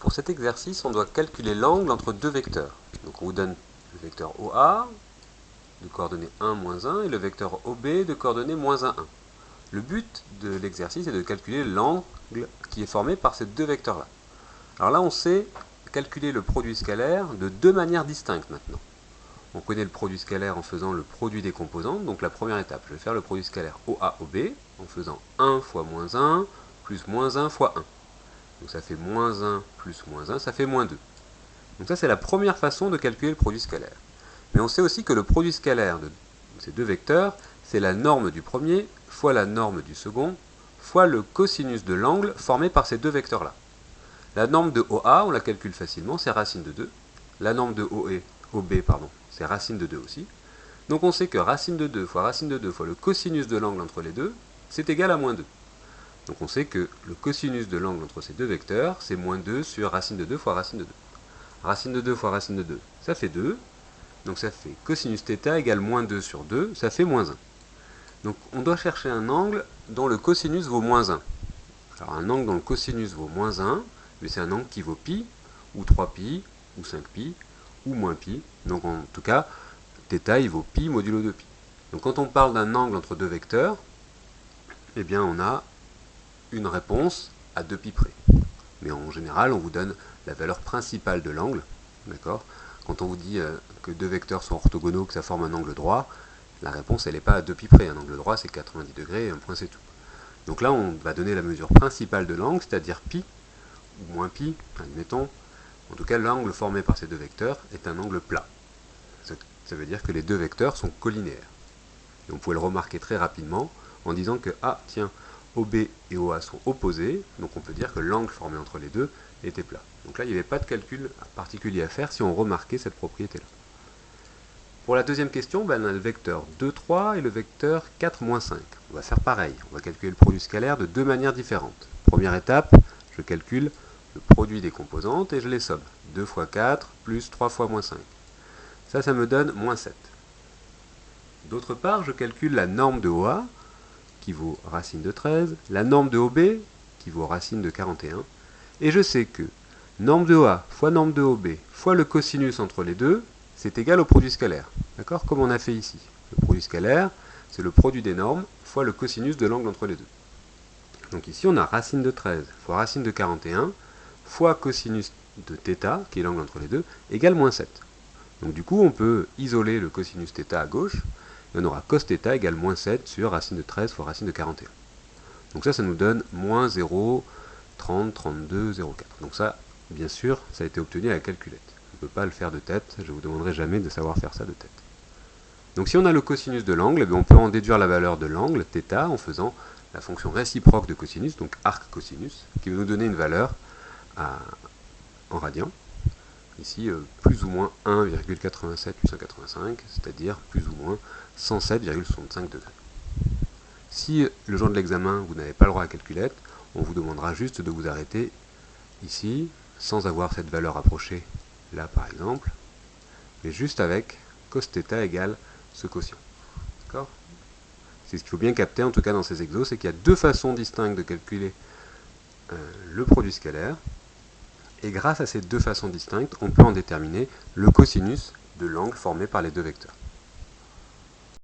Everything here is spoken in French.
Pour cet exercice, on doit calculer l'angle entre deux vecteurs. Donc on vous donne le vecteur OA de coordonnées 1, moins 1 et le vecteur OB de coordonnées moins 1, 1. Le but de l'exercice est de calculer l'angle qui est formé par ces deux vecteurs-là. Alors là, on sait calculer le produit scalaire de deux manières distinctes maintenant. On connaît le produit scalaire en faisant le produit des composantes. Donc la première étape, je vais faire le produit scalaire OA-OB en faisant 1 fois moins 1 plus moins 1 fois 1. Donc ça fait moins 1 plus moins 1, ça fait moins 2. Donc ça, c'est la première façon de calculer le produit scalaire. Mais on sait aussi que le produit scalaire de ces deux vecteurs, c'est la norme du premier fois la norme du second fois le cosinus de l'angle formé par ces deux vecteurs-là. La norme de OA, on la calcule facilement, c'est racine de 2. La norme de OB, c'est racine de 2 aussi. Donc on sait que racine de 2 fois le cosinus de l'angle entre les deux, c'est égal à moins 2. Donc on sait que le cosinus de l'angle entre ces deux vecteurs, c'est moins 2 sur racine de 2 fois racine de 2. Racine de 2 fois racine de 2, ça fait 2. Donc ça fait cosinus θ égale moins 2 sur 2, ça fait moins 1. Donc on doit chercher un angle dont le cosinus vaut moins 1. Alors un angle dont le cosinus vaut moins 1, c'est un angle qui vaut pi, ou 3pi, ou 5pi, ou moins pi. Donc en tout cas, θ il vaut pi modulo de pi. Donc quand on parle d'un angle entre deux vecteurs, eh bien on a une réponse à 2pi près. Mais en général, on vous donne la valeur principale de l'angle. D'accord ? Quand on vous dit que deux vecteurs sont orthogonaux, que ça forme un angle droit, la réponse, elle n'est pas à 2pi près. Un angle droit, c'est 90 degrés et un point, c'est tout. Donc là, on va donner la mesure principale de l'angle, c'est-à-dire pi, ou moins pi, admettons. En tout cas, l'angle formé par ces deux vecteurs est un angle plat. Ça veut dire que les deux vecteurs sont collinéaires. Et on pouvait le remarquer très rapidement en disant que, ah, tiens, OB et OA sont opposés, donc on peut dire que l'angle formé entre les deux était plat. Donc là, il n'y avait pas de calcul particulier à faire si on remarquait cette propriété-là. Pour la deuxième question, on a le vecteur 2, 3 et le vecteur 4, moins 5. On va faire pareil, on va calculer le produit scalaire de deux manières différentes. Première étape, je calcule le produit des composantes et je les somme. 2 fois 4 plus 3 fois moins 5. Ça me donne moins 7. D'autre part, je calcule la norme de OA, qui vaut racine de 13, la norme de OB, qui vaut racine de 41, et je sais que norme de OA fois norme de OB fois le cosinus entre les deux, c'est égal au produit scalaire. D'accord ? Comme on a fait ici. Le produit scalaire, c'est le produit des normes fois le cosinus de l'angle entre les deux. Donc ici, on a racine de 13 fois racine de 41 fois cosinus de θ, qui est l'angle entre les deux, égale moins 7. Donc du coup, on peut isoler le cosinus θ à gauche, et on aura cos θ égale moins 7 sur racine de 13 fois racine de 41. Donc ça nous donne moins 0, 30, 32, 0,4. Donc ça, bien sûr, ça a été obtenu à la calculette. On ne peut pas le faire de tête, je ne vous demanderai jamais de savoir faire ça de tête. Donc si on a le cosinus de l'angle, on peut en déduire la valeur de l'angle, θ, en faisant la fonction réciproque de cosinus, donc arc cosinus, qui va nous donner une valeur en radians. Ici, plus ou moins 1,87885, c'est-à-dire plus ou moins 107,65 degrés. Si le jour de l'examen, vous n'avez pas le droit à calculette, on vous demandera juste de vous arrêter ici, sans avoir cette valeur approchée, là par exemple, mais juste avec cos θ égale ce quotient. D'accord ? C'est ce qu'il faut bien capter, en tout cas dans ces exos, c'est qu'il y a deux façons distinctes de calculer le produit scalaire, et grâce à ces deux façons distinctes, on peut en déterminer le cosinus de l'angle formé par les deux vecteurs.